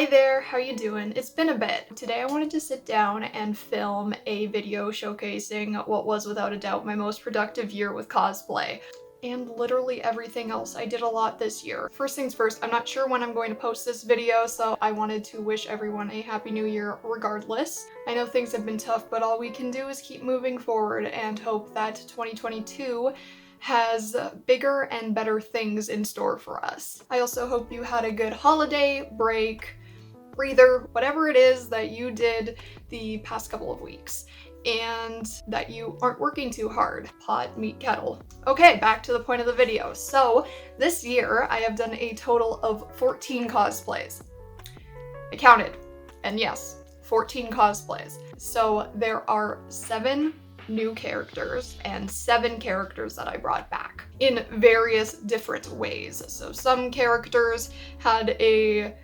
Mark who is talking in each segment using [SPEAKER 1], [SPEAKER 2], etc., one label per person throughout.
[SPEAKER 1] Hi there, how you doing? It's been a bit. Today I wanted to sit down and film a video showcasing what was without a doubt my most productive year with cosplay. And literally everything else. I did a lot this year. First things first, I'm not sure when I'm going to post this video, so I wanted to wish everyone a happy new year regardless. I know things have been tough, but all we can do is keep moving forward and hope that 2022 has bigger and better things in store for us. I also hope you had a good holiday break, breather, whatever it is that you did the past couple of weeks, and that you aren't working too hard. Pot, meet, kettle. Okay, back to the point of the video. So this year I have done a total of 14 cosplays. I counted, and yes, 14 cosplays. So there are 7 new characters and 7 characters that I brought back in various different ways. So some characters had a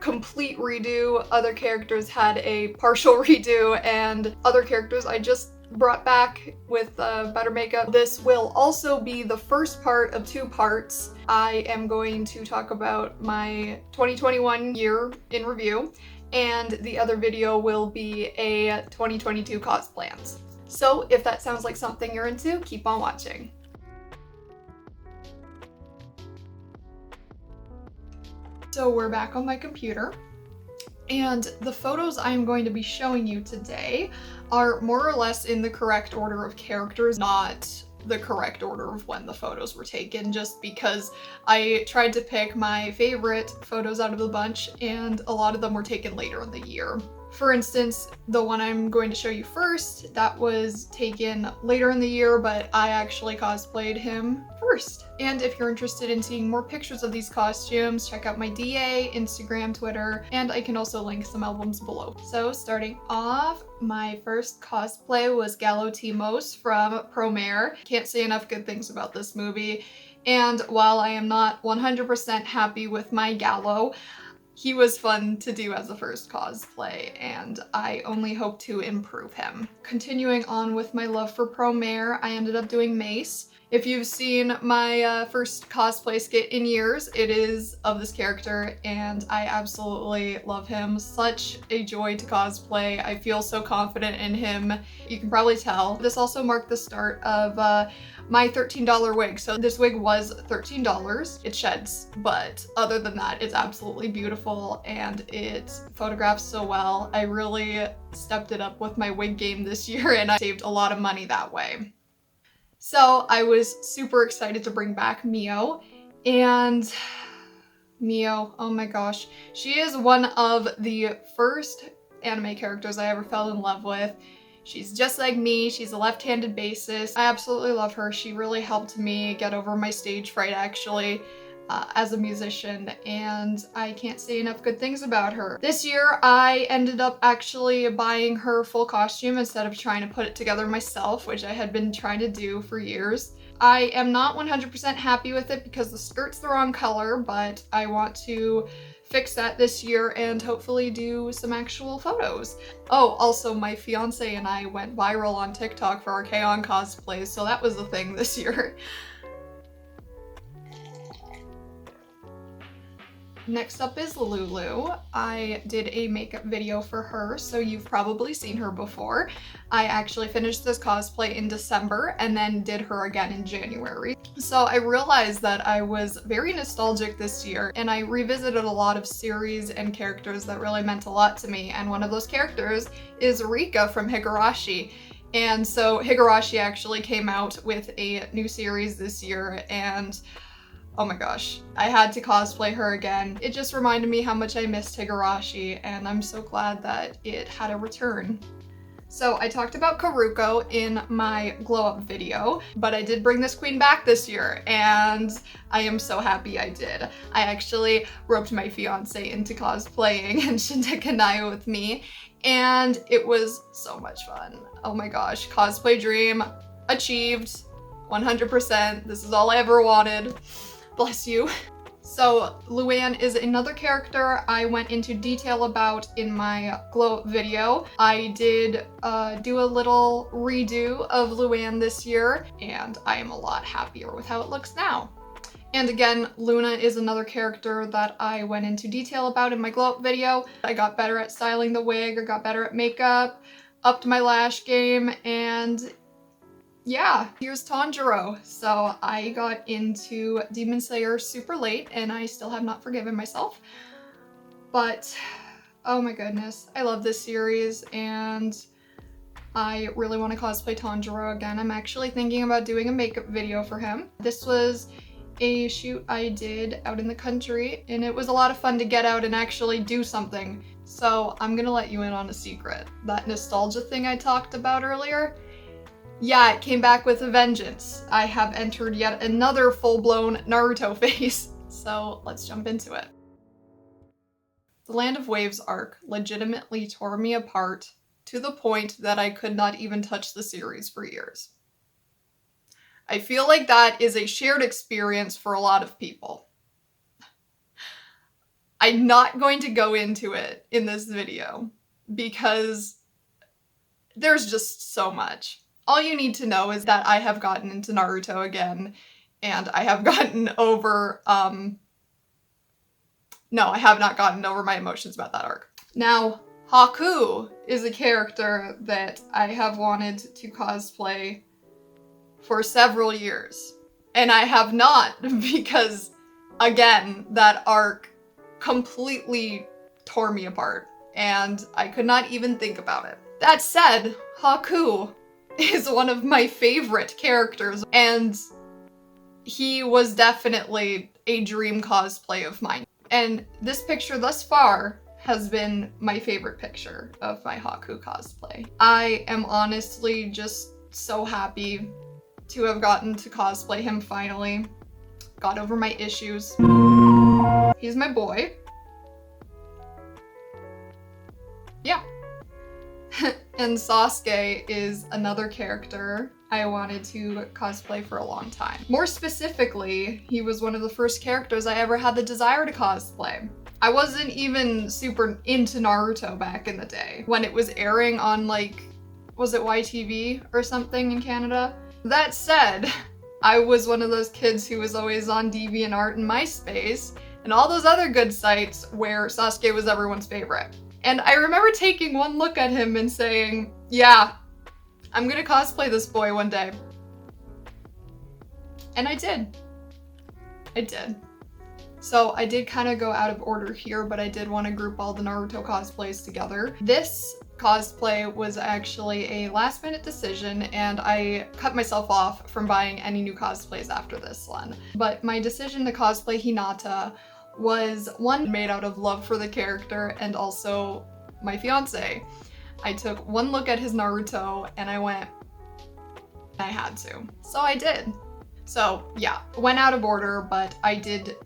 [SPEAKER 1] complete redo, other characters had a partial redo, and other characters I just brought back with better makeup. This will also be the first part of 2 parts. I am going to talk about my 2021 year in review, and the other video will be a 2022 cosplans. So if that sounds like something you're into, keep on watching. So we're back on my computer, and the photos I'm going to be showing you today are more or less in the correct order of characters, not the correct order of when the photos were taken, just because I tried to pick my favorite photos out of the bunch, and a lot of them were taken later in the year. For instance, the one I'm going to show you first, that was taken later in the year, but I actually cosplayed him first. And if you're interested in seeing more pictures of these costumes, check out my DA, Instagram, Twitter, and I can also link some albums below. So starting off, my first cosplay was Galo Thymos from Promare. Can't say enough good things about this movie. And while I am not 100% happy with my Galo, he was fun to do as a first cosplay, and I only hope to improve him. Continuing on with my love for Promare, I ended up doing Meis. If you've seen my first cosplay skit in years, it is of this character, and I absolutely love him. Such a joy to cosplay. I feel so confident in him. You can probably tell. This also marked the start of my $13 wig. So this wig was $13. It sheds, but other than that, it's absolutely beautiful and it photographs so well. I really stepped it up with my wig game this year, and I saved a lot of money that way. So I was super excited to bring back Mio, and Mio, oh my gosh, she is one of the first anime characters I ever fell in love with. She's just like me, she's a left-handed bassist. I absolutely love her. She really helped me get over my stage fright actually as a musician, and I can't say enough good things about her. This year I ended up actually buying her full costume instead of trying to put it together myself, which I had been trying to do for years. I am not 100% happy with it because the skirt's the wrong color, but I want to fix that this year and hopefully do some actual photos. Oh, also my fiance and I went viral on TikTok for our K-On! Cosplays, so that was the thing this year. Next up is Lulu. I did a makeup video for her, so you've probably seen her before. I actually finished this cosplay in December and then did her again in January. So I realized that I was very nostalgic this year, and I revisited a lot of series and characters that really meant a lot to me, and one of those characters is Rika from Higurashi. And so Higurashi actually came out with a new series this year, and oh my gosh, I had to cosplay her again. It just reminded me how much I missed Higurashi, and I'm so glad that it had a return. So I talked about Kaoruko in my glow up video, but I did bring this queen back this year, and I am so happy I did. I actually roped my fiance into cosplaying Henshin Dekinai with me, and it was so much fun. Oh my gosh, cosplay dream achieved 100%. This is all I ever wanted. Bless you. So Luan is another character I went into detail about in my glow up video. I did do a little redo of Luan this year, and I am a lot happier with how it looks now. And again, Luna is another character that I went into detail about in my glow up video. I got better at styling the wig, I got better at makeup, upped my lash game, and yeah, here's Tanjiro. So I got into Demon Slayer super late and I still have not forgiven myself. But oh my goodness, I love this series and I really want to cosplay Tanjiro again. I'm actually thinking about doing a makeup video for him. This was a shoot I did out in the country and it was a lot of fun to get out and actually do something. So I'm gonna let you in on a secret. That nostalgia thing I talked about earlier, yeah, it came back with a vengeance. I have entered yet another full-blown Naruto phase. So let's jump into it. The Land of Waves arc legitimately tore me apart to the point that I could not even touch the series for years. I feel like that is a shared experience for a lot of people. I'm not going to go into it in this video because there's just so much. All you need to know is that I have gotten into Naruto again and I have gotten over, no, I have not gotten over my emotions about that arc. Now, Haku is a character that I have wanted to cosplay for several years. And I have not because, again, that arc completely tore me apart and I could not even think about it. That said, Haku is one of my favorite characters and he was definitely a dream cosplay of mine. And this picture thus far has been my favorite picture of my Haku cosplay. I am honestly just so happy to have gotten to cosplay him finally. Got over my issues. He's my boy. Yeah. And Sasuke is another character I wanted to cosplay for a long time. More specifically, he was one of the first characters I ever had the desire to cosplay. I wasn't even super into Naruto back in the day when it was airing on like, was it YTV or something in Canada? That said, I was one of those kids who was always on DeviantArt and MySpace and all those other good sites where Sasuke was everyone's favorite. And I remember taking one look at him and saying, yeah, I'm gonna cosplay this boy one day. And I did. I did. So I did kind of go out of order here, but I did want to group all the Naruto cosplays together. This cosplay was actually a last minute decision and I cut myself off from buying any new cosplays after this one. But my decision to cosplay Hinata was one made out of love for the character and also my fiance. I took one look at his Naruto and I went, I had to. So I did. So yeah, went out of order, but I did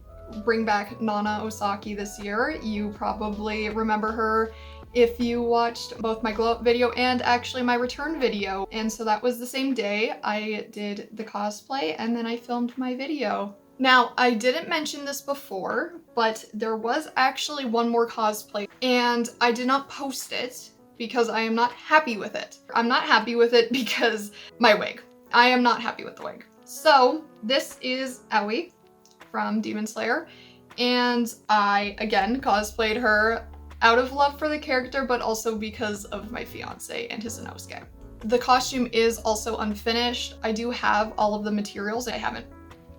[SPEAKER 1] bring back Nana Osaki this year. You probably remember her if you watched both my glow up video and actually my return video. And so that was the same day I did the cosplay and then I filmed my video. Now, I didn't mention this before, but there was actually one more cosplay and I did not post it because I am not happy with it. I'm not happy with it because my wig. I am not happy with the wig. So this is Aoi from Demon Slayer and I, again, cosplayed her out of love for the character, but also because of my fiance and his Inosuke. The costume is also unfinished. I do have all of the materials, I haven't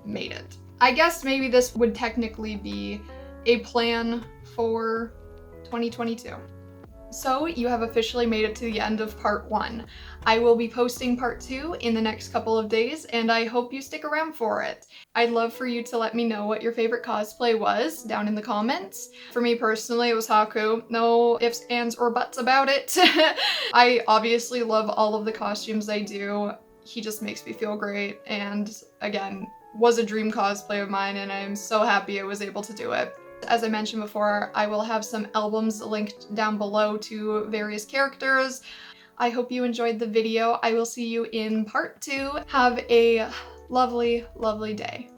[SPEAKER 1] made it. I guess maybe this would technically be a plan for 2022. So you have officially made it to the end of part 1. I will be posting part 2 in the next couple of days and I hope you stick around for it. I'd love for you to let me know what your favorite cosplay was down in the comments. For me personally, it was Haku. No ifs, ands, or buts about it. I obviously love all of the costumes I do. He just makes me feel great and again, was a dream cosplay of mine and I'm so happy I was able to do it. As I mentioned before, I will have some albums linked down below to various characters. I hope you enjoyed the video. I will see you in part 2. Have a lovely, lovely day.